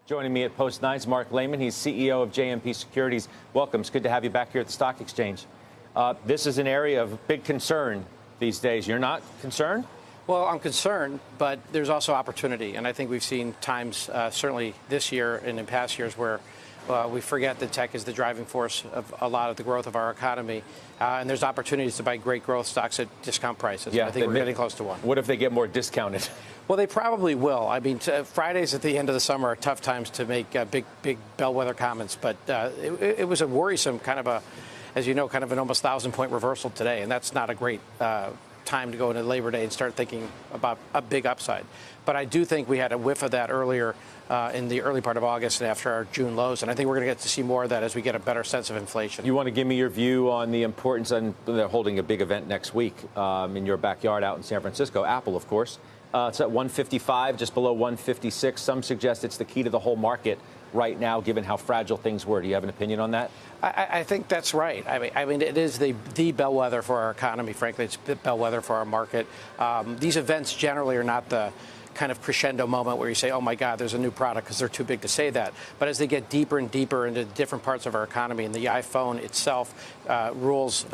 Joining me at Post 9's Mark Lehmann. He's CEO of JMP Securities. Welcome. It's good to have you back here at the stock exchange. This is an area of big concern these days. You're not concerned? Well, I'm concerned, but there's also opportunity. And I think we've seen times, certainly this year and in past years, where we forget that tech is the driving force of a lot of the growth of our economy. And there's opportunities to buy great growth stocks at discount prices. Yeah, I think we're getting close to one. What if they get more discounted? Well, they probably will. I mean, Fridays at the end of the summer are tough times to make big bellwether comments. But it was a worrisome kind of as you know, kind of an almost 1,000-point reversal today. And that's not a great time to go into Labor Day and start thinking about a big upside. But I do think we had a whiff of that earlier in the early part of August and after our June lows. And I think we're going to get to see more of that as we get a better sense of inflation. You want to give me your view on the importance, and they're holding a big event next week in your backyard out in San Francisco, Apple, of course. It's at 155, just below 156. Some suggest it's the key to the whole market right now, given how fragile things were. Do you have an opinion on that? I think that's right. I mean, it is the bellwether for our economy. Frankly, it's the bellwether for our market. These events generally are not the kind of crescendo moment where you say, oh, my God, there's a new product, because they're too big to say that. But as they get deeper and deeper into different parts of our economy, and the iPhone itself rules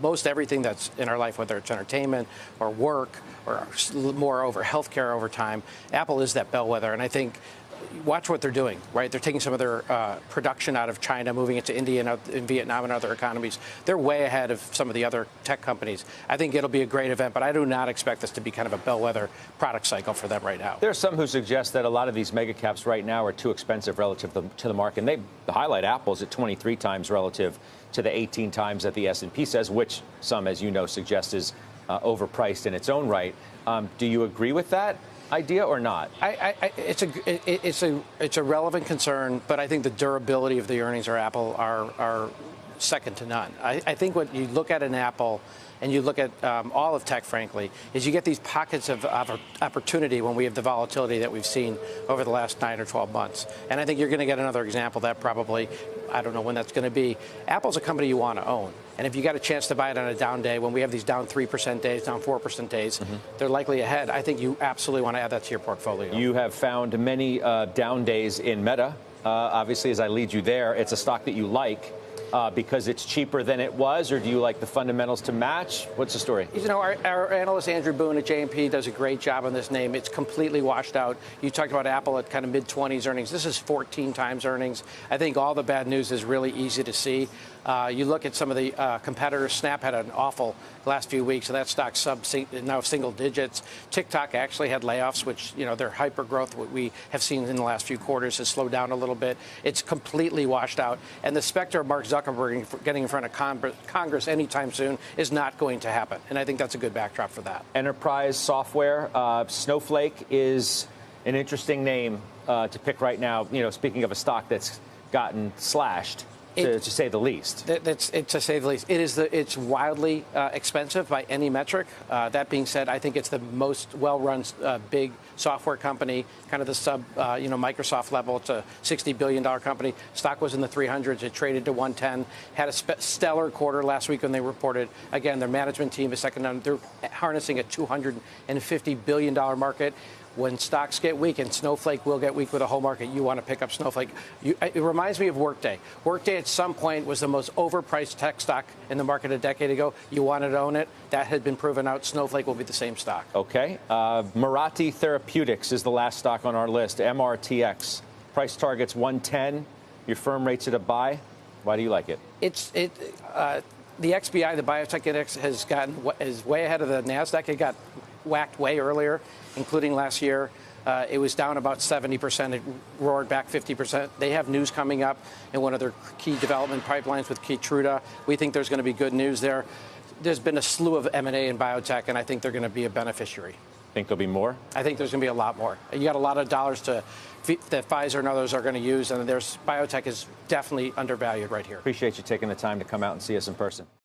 most everything that's in our life, whether it's entertainment or work or more over healthcare over time, Apple is that bellwether. And I think watch what they're doing, right? They're taking some of their production out of China, moving it to India and Vietnam and other economies. They're way ahead of some of the other tech companies. I think it'll be a great event, but I do not expect this to be kind of a bellwether product cycle for them right now. There are some who suggest that a lot of these mega caps right now are too expensive relative to the market. And they highlight Apple's at 23 times relative to the 18 times that the S&P says, which some, as you know, suggest is overpriced in its own right. Do you agree with that idea or not? It's a relevant concern, but I think the durability of the earnings of Apple are second to none. I think what you look at in Apple, and you look at all of tech, frankly, is you get these pockets of opportunity when we have the volatility that we've seen over the last 9 or 12 months. And I think you're going to get another example of that probably. I don't know when that's going to be. Apple's a company you want to own. And if you got a chance to buy it on a down day, when we have these down 3% days, down 4% days, they're likely ahead. I think you absolutely want to add that to your portfolio. You have found many down days in Meta. Obviously, as I lead you there, it's a stock that you like. Because it's cheaper than it was, or do you like the fundamentals to match? What's the story? You know, our analyst Andrew Boone at JMP does a great job on this name. It's completely washed out. You talked about Apple at kind of mid-20s earnings. This is 14 times earnings. I think all the bad news is really easy to see. You look at some of the competitors. Snap had an awful last few weeks, and that stock's now single digits. TikTok actually had layoffs, which, you know, their hyper growth, what we have seen in the last few quarters, has slowed down a little bit. It's completely washed out. And the specter of Mark Zuckerberg getting in front of Congress anytime soon is not going to happen. And I think that's a good backdrop for that. Enterprise software. Snowflake is an interesting name to pick right now. You know, speaking of a stock that's gotten slashed, to say the least. To say the least. It's wildly expensive by any metric. That being said, I think it's the most well-run big software company, kind of the Microsoft level. It's a $60 billion company. Stock was in the 300s. It traded to 110. Had a stellar quarter last week when they reported. Again, their management team is second to none. They're harnessing a $250 billion market. When stocks get weak, and Snowflake will get weak with the whole market, you want to pick up Snowflake. It reminds me of Workday. Workday at some point was the most overpriced tech stock in the market a decade ago. You wanted to own it. That had been proven out. Snowflake will be the same stock. Okay. Mirati Therapeutics is the last stock on our list. MRTX. Price target's 110. Your firm rates it a buy. Why do you like it? The XBI, the biotech index, is way ahead of the Nasdaq. It got whacked way earlier, including last year. It was down about 70%. It roared back 50%. They have news coming up in one of their key development pipelines with Keytruda. We think there's going to be good news there. There's been a slew of M&A in biotech, and I think they're going to be a beneficiary. Think there'll be more? I think there's going to be a lot more. You got a lot of dollars that Pfizer and others are going to use, and biotech is definitely undervalued right here. Appreciate you taking the time to come out and see us in person.